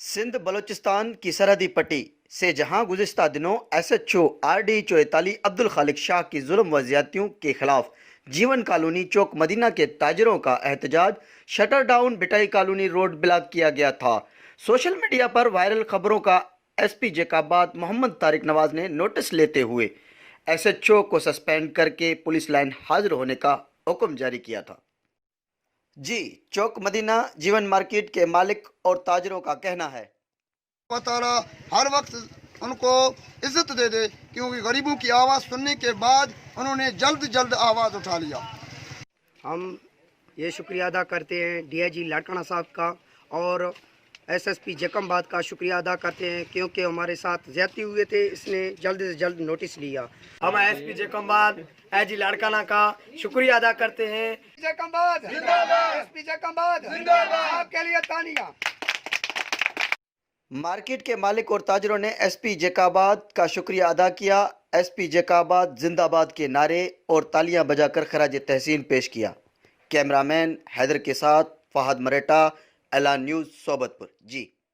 सिंध बलूचिस्तान की सरहदी पट्टी से जहां गुज़िश्ता दिनों SHO RD चोएताली अब्दुल खालिक शाह की जुल्म व ज़्यादतियों के खिलाफ जीवन कॉलोनी चौक मदीना के ताजरों का एहतजाज, शटर डाउन बिटाई कॉलोनी रोड ब्लॉक किया गया था। सोशल मीडिया पर वायरल खबरों का SP जैकाबाद मोहम्मद तारिक नवाज ने नोटिस लेते हुए SHO को सस्पेंड करके पुलिस लाइन हाजिर होने का हुक्म जारी किया था। जी, चौक मदीना जीवन मार्केट के मालिक और ताजरों का कहना है, अल्लाह ताला हर वक्त उनको इज्जत दे दे, क्योंकि गरीबों की आवाज़ सुनने के बाद उन्होंने जल्द आवाज़ उठा लिया। हम ये शुक्रिया अदा करते हैं DIG लाड़काना साहब का और SSP जैकबाद का शुक्रिया अदा करते हैं, क्योंकि हमारे साथ ज़्यादती हुए थे, इसने जल्द से जल्द नोटिस लिया। हम SP जैकबाद AG लाड़काना का शुक्रिया अदा करते हैं। जैकबाद जिंदाबाद, SP जैकबाद जिंदाबाद, आपके लिए तालियां। मार्केट के मालिक और ताजरों ने SP जैकाबाद का शुक्रिया अदा किया। SP जैकाबाद जिंदाबाद के नारे और तालियां बजाकर खराज तहसीन पेश किया। कैमरामैन हैदर के साथ फहद मरेटा, एलान न्यूज़, सोबतपुर। जी।